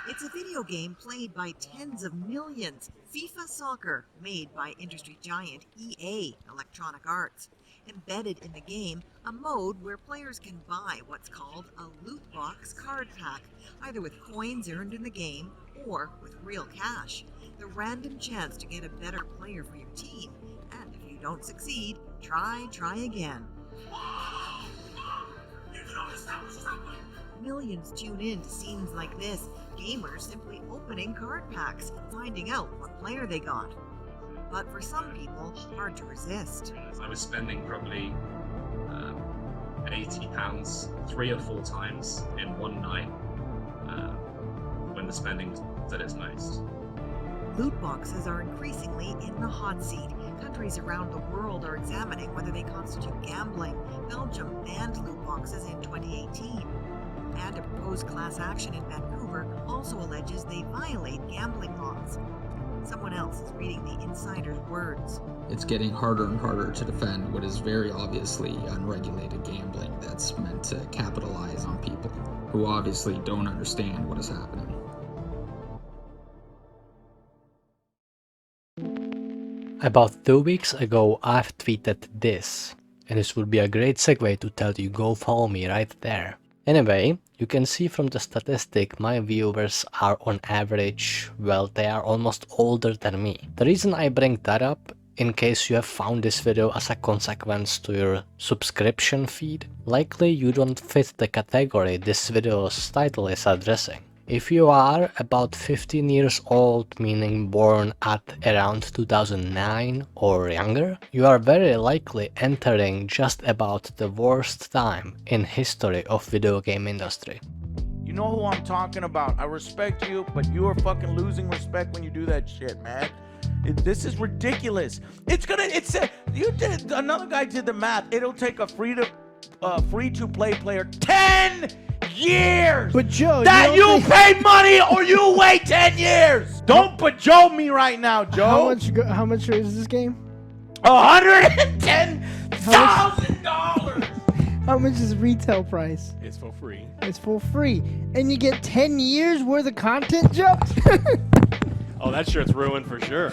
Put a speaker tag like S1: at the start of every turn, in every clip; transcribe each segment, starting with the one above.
S1: It's a video game played by tens of millions. FIFA Soccer, made by industry giant EA, Electronic Arts. Embedded in the game, a mode where players can buy what's called a loot box card pack, either with coins earned in the game or with real cash. The random chance to get a better player for your team. And if you don't succeed, try again. Millions tune in to scenes like this, gamers simply opening card packs, finding out what player they got. But for some people, hard to resist.
S2: I was spending probably £80 3 or 4 times in one night when the spending was at its most.
S1: Loot boxes are increasingly in the hot seat. Countries around the world are examining whether they constitute gambling. Belgium banned loot boxes in 2018. And a proposed class action in Vancouver also alleges they violate gambling laws. Someone else is reading the insider's words.
S3: It's getting harder and harder to defend what is very obviously unregulated gambling that's meant to capitalize on people who obviously don't understand what is happening.
S4: About 2 weeks ago, I've tweeted this, and this would be a great segue to tell you go follow me right there. Anyway, you can see from the statistic my viewers are on average, well, they are almost older than me. The reason I bring that up, in case you have found this video as a consequence to your subscription feed, likely you don't fit the category this video's title is addressing. If you are about 15 years old, meaning born at around 2009 or younger, you are very likely entering just about the worst time in history of video game industry.
S5: You know who I'm talking about. I respect you, but you are fucking losing respect when you do that shit, man. This is ridiculous. Another guy did the math. It'll take a free-to-play player 10 years.
S6: But Joe,
S5: that you pay money or you wait 10 years. Don't but Joe me right now, Joe.
S6: How much is this game?
S5: $110,000.
S6: How much is retail price?
S7: It's for free.
S6: It's for free. And you get 10 years worth of content, Joe?
S7: Oh, that shirt's ruined for sure.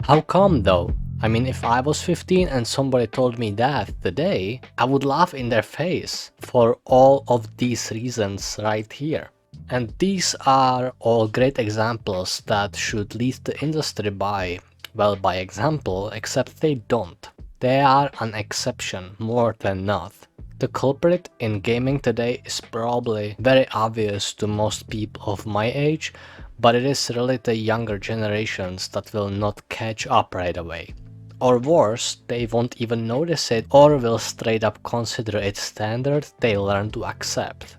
S4: How come though? I mean, if I was 15 and somebody told me that today, I would laugh in their face for all of these reasons right here. And these are all great examples that should lead the industry by example, except they don't. They are an exception more than not. The culprit in gaming today is probably very obvious to most people of my age, but it is really the younger generations that will not catch up right away. Or worse, they won't even notice it or will straight up consider it standard they learn to accept.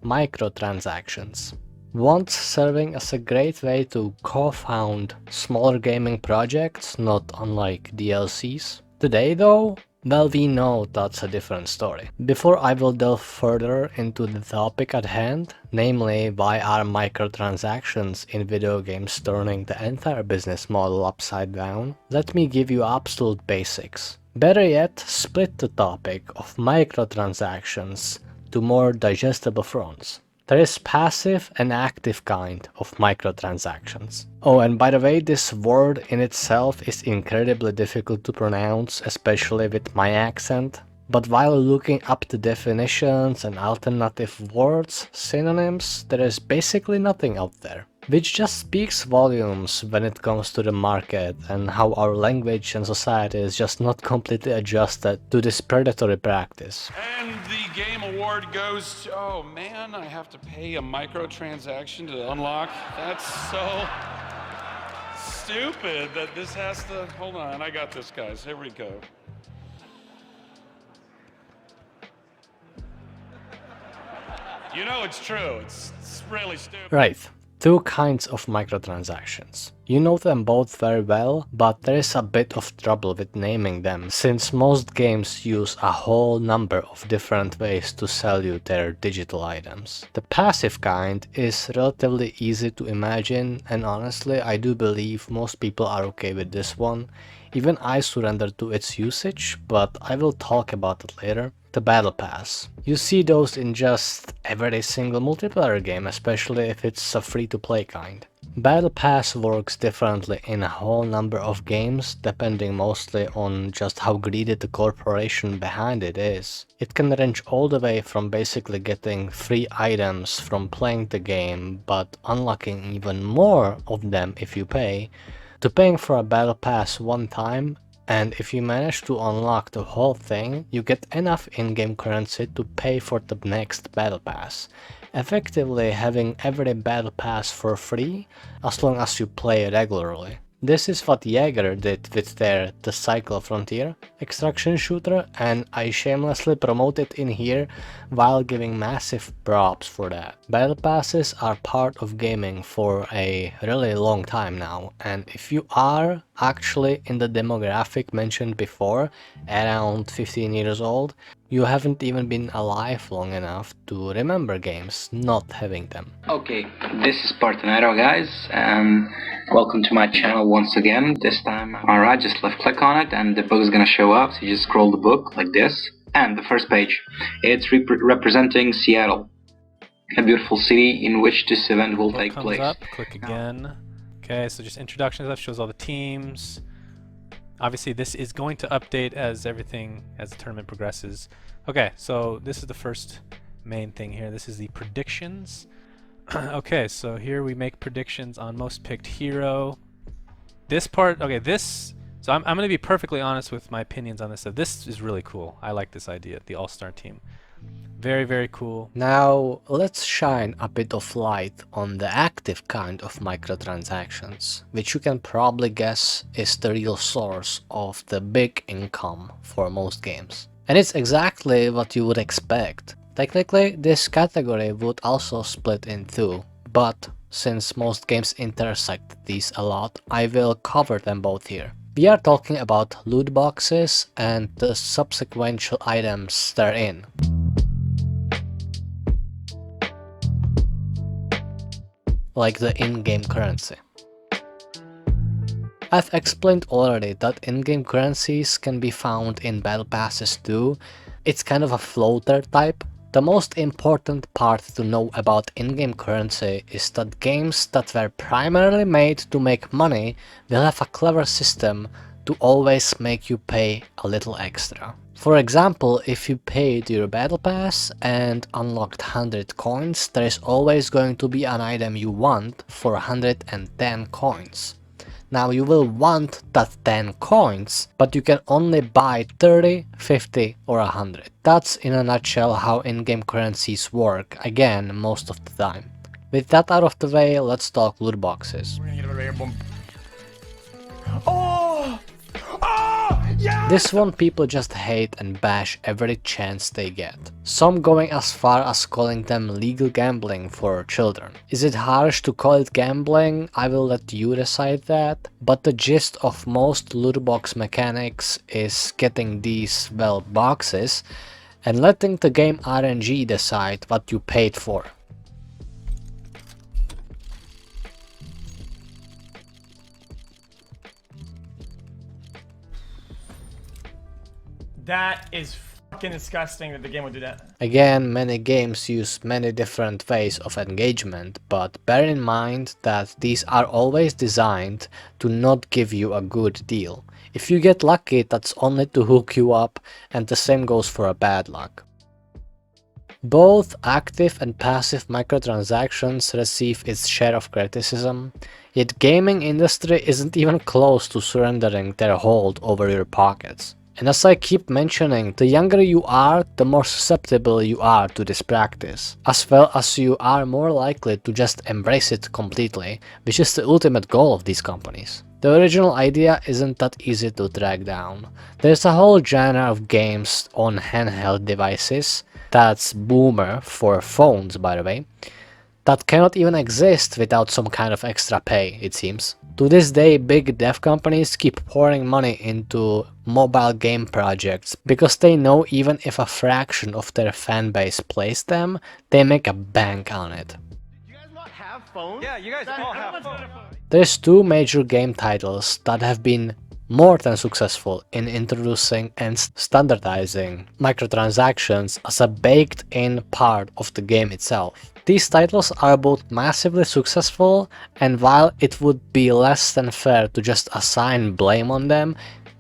S4: Microtransactions. Once serving as a great way to co-found smaller gaming projects, not unlike DLCs. Today though, well, we know that's a different story. Before I will delve further into the topic at hand, namely why are microtransactions in video games turning the entire business model upside down, let me give you absolute basics. Better yet, split the topic of microtransactions to more digestible fronts. There is passive and active kind of microtransactions. Oh, and by the way, this word in itself is incredibly difficult to pronounce, especially with my accent. But while looking up the definitions and alternative words, synonyms, there is basically nothing out there. Which just speaks volumes when it comes to the market and how our language and society is just not completely adjusted to this predatory practice.
S8: And the game award goes to, oh man, I have to pay a microtransaction to unlock. That's so stupid that this has to, hold on, I got this guys, here we go. You know it's true, it's really stupid.
S4: Right. Two kinds of microtransactions. You know them both very well, but there is a bit of trouble with naming them, since most games use a whole number of different ways to sell you their digital items. The passive kind is relatively easy to imagine, and honestly I do believe most people are okay with this one. Even I surrender to its usage, but I will talk about it later. The Battle Pass. You see those in just every single multiplayer game, especially if it's a free-to-play kind. Battle Pass works differently in a whole number of games, depending mostly on just how greedy the corporation behind it is. It can range all the way from basically getting free items from playing the game, but unlocking even more of them if you pay, to paying for a Battle Pass one time, and if you manage to unlock the whole thing, you get enough in-game currency to pay for the next Battle Pass, effectively having every Battle Pass for free as long as you play regularly. This is what Jaeger did with their The Cycle Frontier extraction shooter, and I shamelessly promote it in here while giving massive props for that. Battle passes are part of gaming for a really long time now, and if you are actually in the demographic mentioned before, around 15 years old, you haven't even been alive long enough to remember games not having them.
S9: Okay, this is Partenero, guys, and welcome to my channel once again. This time, alright, just left click on it and the book is gonna show up, so you just scroll the book like this. And the first page, it's representing Seattle, a beautiful city in which this event will take place.
S7: Up, click again. Okay, so just introduction stuff, shows all the teams. Obviously this is going to update as the tournament progresses. Okay, so this is the first main thing here. This is the predictions. Okay, so here we make predictions on most picked hero. This part, okay, so I'm going to be perfectly honest with my opinions on this. So this is really cool. I like this idea, the all-star team. Very, very cool.
S4: Now let's shine a bit of light on the active kind of microtransactions, which you can probably guess is the real source of the big income for most games. And it's exactly what you would expect. Technically, this category would also split in two, but since most games intersect these a lot, I will cover them both here. We are talking about loot boxes and the subsequent items therein. Like the in-game currency. I've explained already that in-game currencies can be found in battle passes too. It's kind of a floater type. The most important part to know about in-game currency is that games that were primarily made to make money will have a clever system to always make you pay a little extra. For example, if you paid your battle pass and unlocked 100 coins, there is always going to be an item you want for 110 coins. Now you will want that 10 coins, but you can only buy 30, 50 or 100. That's in a nutshell how in-game currencies work, again, most of the time. With that out of the way, let's talk loot boxes.
S5: Oh! Yeah!
S4: This one people just hate and bash every chance they get. Some going as far as calling them legal gambling for children. Is it harsh to call it gambling? I will let you decide that. But the gist of most loot box mechanics is getting these, well, boxes and letting the game RNG decide what you paid for.
S10: That is fucking disgusting that the game would do that.
S4: Again, many games use many different ways of engagement, but bear in mind that these are always designed to not give you a good deal. If you get lucky, that's only to hook you up, and the same goes for a bad luck. Both active and passive microtransactions receive its share of criticism, yet gaming industry isn't even close to surrendering their hold over your pockets. And as I keep mentioning, the younger you are, the more susceptible you are to this practice, as well as you are more likely to just embrace it completely, which is the ultimate goal of these companies. The original idea isn't that easy to track down. There's a whole genre of games on handheld devices, that's boomer for phones by the way, that cannot even exist without some kind of extra pay, it seems. To this day, big dev companies keep pouring money into mobile game projects because they know even if a fraction of their fan base plays them, they make a bank on it.
S10: You guys not have phones? Yeah, you guys all have phones.
S4: There's two major game titles that have been more than successful in introducing and standardizing microtransactions as a baked-in part of the game itself. These titles are both massively successful, and while it would be less than fair to just assign blame on them,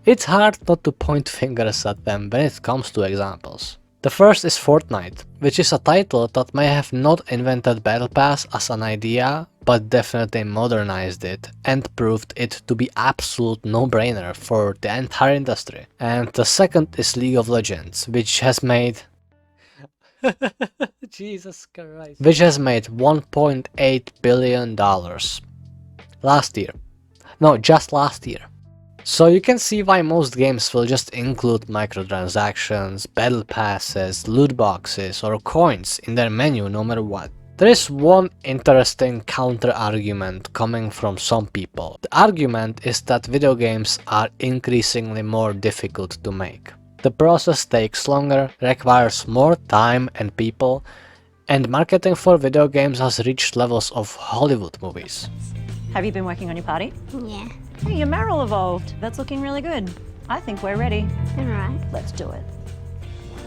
S4: it's hard not to point fingers at them when it comes to examples. The first is Fortnite, which is a title that may have not invented Battle Pass as an idea, but definitely modernized it and proved it to be absolute no-brainer for the entire industry. And the second is League of Legends, which has made Jesus Christ. Which has made $1.8 billion last year. No, just last year. So you can see why most games will just include microtransactions, battle passes, loot boxes or coins in their menu no matter what. There is one interesting counter-argument coming from some people. The argument is that video games are increasingly more difficult to make. The process takes longer, requires more time and people, and marketing for video games has reached levels of Hollywood movies.
S11: Have you been working on your party?
S12: Yeah.
S11: Hey, your Merrill evolved. That's looking really good. I think we're ready.
S12: All right.
S11: Let's do it.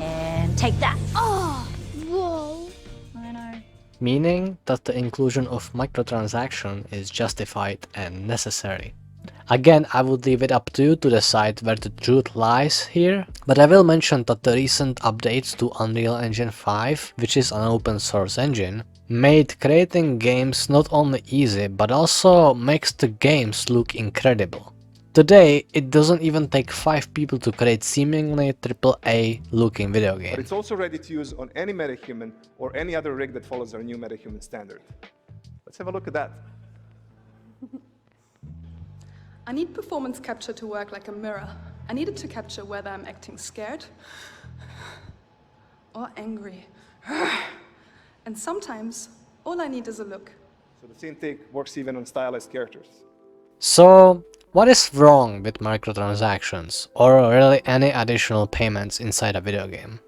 S11: And take that.
S12: Oh, whoa.
S11: I know.
S4: Meaning that the inclusion of microtransaction is justified and necessary. Again, I would leave it up to you to decide where the truth lies here, but I will mention that the recent updates to Unreal Engine 5, which is an open source engine, made creating games not only easy, but also makes the games look incredible. Today, it doesn't even take 5 people to create seemingly AAA looking video game.
S13: But it's also ready to use on any metahuman or any other rig that follows our new metahuman standard. Let's have a look at that.
S14: I need performance capture to work like a mirror. I need it to capture whether I'm acting scared or angry. And sometimes, all I need is a look.
S13: So the scene take works even on stylized characters.
S4: So, what is wrong with microtransactions, or really any additional payments inside a video game?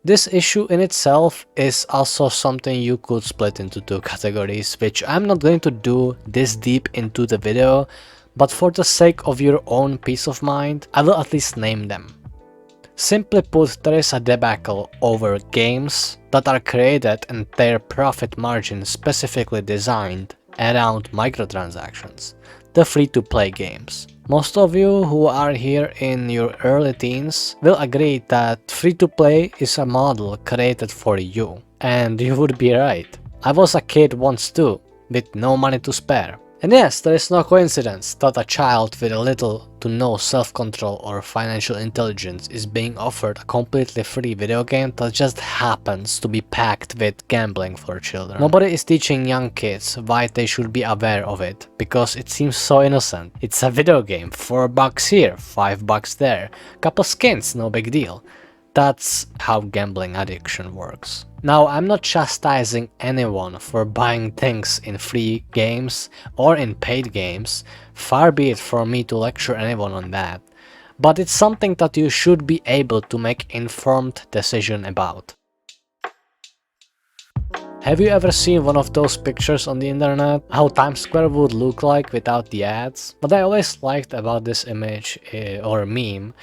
S4: This issue in itself is also something you could split into two categories, which I'm not going to do this deep into the video, but for the sake of your own peace of mind, I will at least name them. Simply put, there is a debacle over games that are created and their profit margin specifically designed around microtransactions, the free-to-play games. Most of you who are here in your early teens will agree that free-to-play is a model created for you. And you would be right. I was a kid once too, with no money to spare. And yes, there is no coincidence that a child with little to no self-control or financial intelligence is being offered a completely free video game that just happens to be packed with gambling for children. Nobody is teaching young kids why they should be aware of it, because it seems so innocent. It's a video game, $4 here, $5 there, couple skins, no big deal. That's how gambling addiction works. Now, I'm not chastising anyone for buying things in free games or in paid games, far be it from me to lecture anyone on that, but it's something that you should be able to make informed decision about. Have you ever seen one of those pictures on the internet? How Times Square would look like without the ads? What I always liked about this image or meme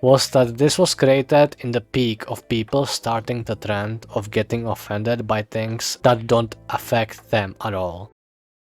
S4: was that this was created in the peak of people starting the trend of getting offended by things that don't affect them at all.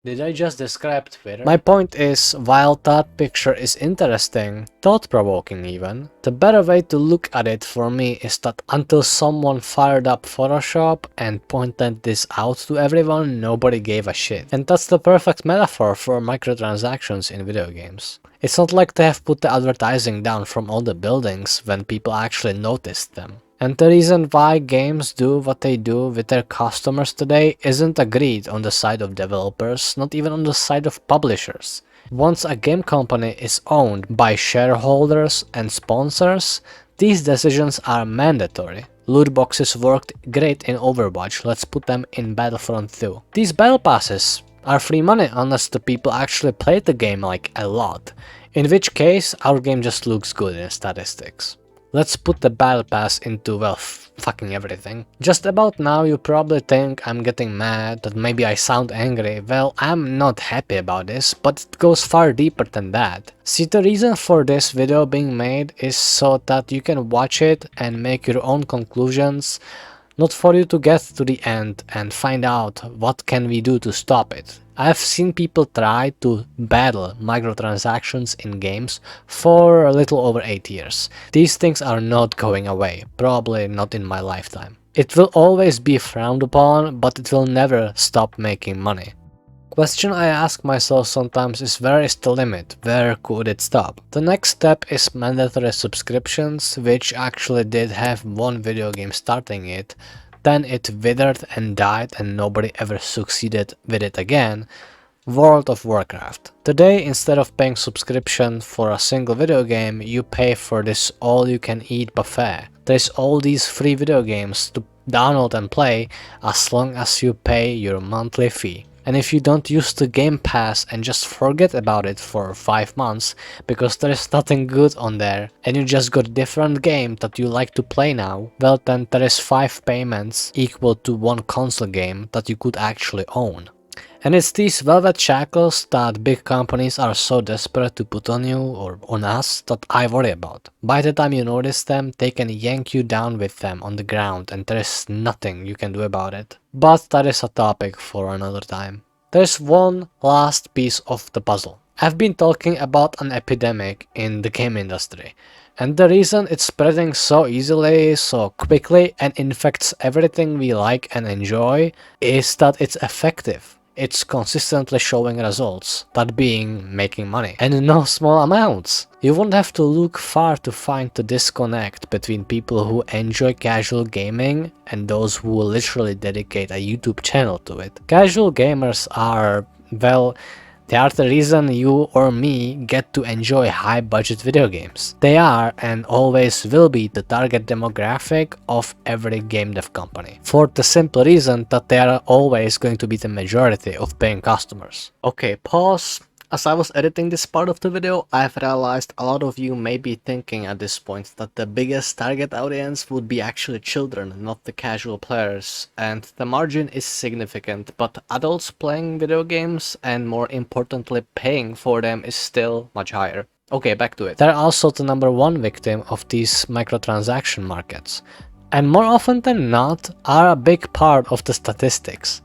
S4: Did I just describe Twitter? My point is, while that picture is interesting, thought-provoking even, the better way to look at it for me is that until someone fired up Photoshop and pointed this out to everyone, nobody gave a shit. And that's the perfect metaphor for microtransactions in video games. It's not like they have put the advertising down from all the buildings when people actually noticed them. And the reason why games do what they do with their customers today isn't agreed on the side of developers, not even on the side of publishers. Once a game company is owned by shareholders and sponsors, these decisions are mandatory. Loot boxes worked great in Overwatch, let's put them in Battlefront 2. These battle passes are free money unless the people actually played the game like a lot, in which case our game just looks good in statistics. Let's put the battle pass into, well, fucking everything. Just about now you probably think I'm getting mad, that maybe I sound angry. Well, I'm not happy about this, but it goes far deeper than that. See, the reason for this video being made is so that you can watch it and make your own conclusions, not for you to get to the end and find out what can we do to stop it. I've seen people try to battle microtransactions in games for a little over 8 years. These things are not going away, probably not in my lifetime. It will always be frowned upon, but it will never stop making money. Question I ask myself sometimes is, where is the limit? Where could it stop? The next step is mandatory subscriptions, which actually did have one video game starting it. Then it withered and died and nobody ever succeeded with it again. World of Warcraft. Today, instead of paying subscription for a single video game, you pay for this all-you-can-eat buffet. There's all these free video games to download and play as long as you pay your monthly fee. And if you don't use the Game Pass and just forget about it for 5 months because there is nothing good on there and you just got a different game that you like to play now, well then there is 5 payments equal to 1 console game that you could actually own. And it's these velvet shackles that big companies are so desperate to put on you or on us that I worry about. By the time you notice them, they can yank you down with them on the ground and there is nothing you can do about it. But that is a topic for another time. There's one last piece of the puzzle. I've been talking about an epidemic in the game industry. And the reason it's spreading so easily, so quickly and infects everything we like and enjoy is that it's effective. It's consistently showing results, that being making money, and in no small amounts. You won't have to look far to find the disconnect between people who enjoy casual gaming and those who literally dedicate a YouTube channel to it. Casual gamers are, well, they are the reason you or me get to enjoy high-budget video games. They are and always will be the target demographic of every game dev company, for the simple reason that they are always going to be the majority of paying customers. Okay, pause. As I was editing this part of the video, I've realized a lot of you may be thinking at this point that the biggest target audience would be actually children, not the casual players, and the margin is significant, but adults playing video games and more importantly paying for them is still much higher. Okay, back to it. They're also the #1 victim of these microtransaction markets, and more often than not are a big part of the statistics.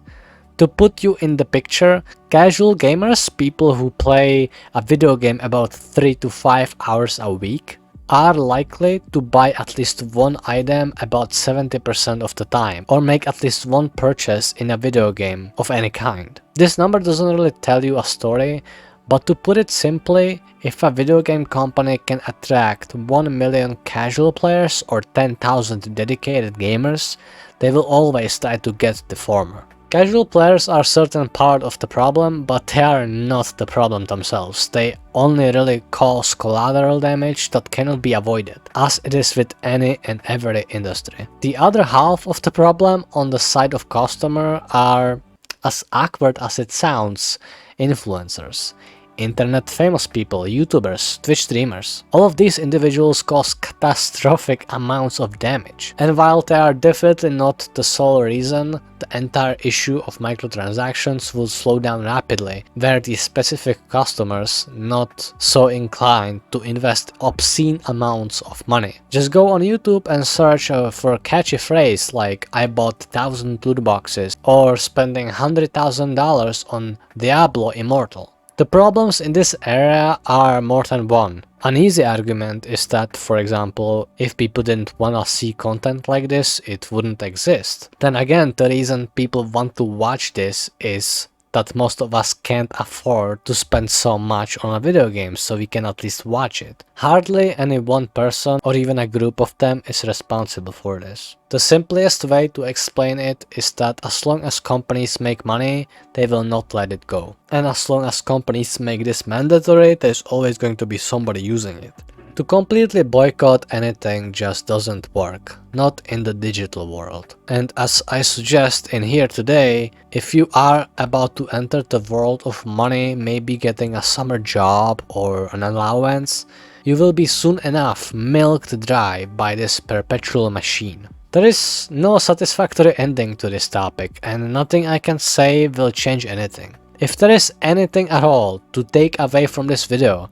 S4: To put you in the picture, casual gamers, people who play a video game about 3 to 5 hours a week, are likely to buy at least one item about 70% of the time, or make at least one purchase in a video game of any kind. This number doesn't really tell you a story, but to put it simply, if a video game company can attract 1 million casual players or 10,000 dedicated gamers, they will always try to get the former. Casual players are a certain part of the problem, but they are not the problem themselves. They only really cause collateral damage that cannot be avoided, as it is with any and every industry. The other half of the problem on the side of customer are, as awkward as it sounds, influencers. Internet famous people, YouTubers, Twitch streamers. All of these individuals cause catastrophic amounts of damage. And while they are definitely not the sole reason, the entire issue of microtransactions will slow down rapidly, where the specific customers not so inclined to invest obscene amounts of money. Just go on YouTube and search for a catchy phrase like "I bought 1,000 loot boxes" or spending $100,000 on Diablo Immortal. The problems in this area are more than one. An easy argument is that, for example, if people didn't wanna see content like this, it wouldn't exist. Then again, the reason people want to watch this is that most of us can't afford to spend so much on a video game, so we can at least watch it. Hardly any one person or even a group of them is responsible for this. The simplest way to explain it is that as long as companies make money, they will not let it go. And as long as companies make this mandatory, there's always going to be somebody using it. To completely boycott anything just doesn't work, not in the digital world. And as I suggest in here today, if you are about to enter the world of money, maybe getting a summer job or an allowance, you will be soon enough milked dry by this perpetual machine. There is no satisfactory ending to this topic, and nothing I can say will change anything. If there is anything at all to take away from this video,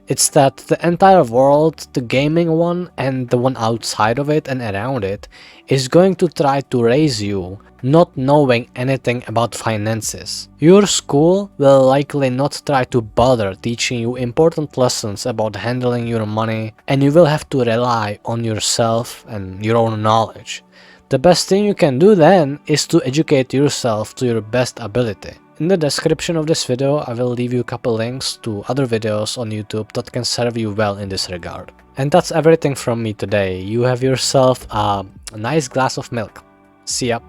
S4: it's that the entire world, the gaming one and the one outside of it and around it, is going to try to raise you not knowing anything about finances. Your school will likely not try to bother teaching you important lessons about handling your money, and you will have to rely on yourself and your own knowledge. The best thing you can do then is to educate yourself to your best ability. In the description of this video, I will leave you a couple links to other videos on YouTube that can serve you well in this regard. And that's everything from me today. You have yourself a nice glass of milk. See ya.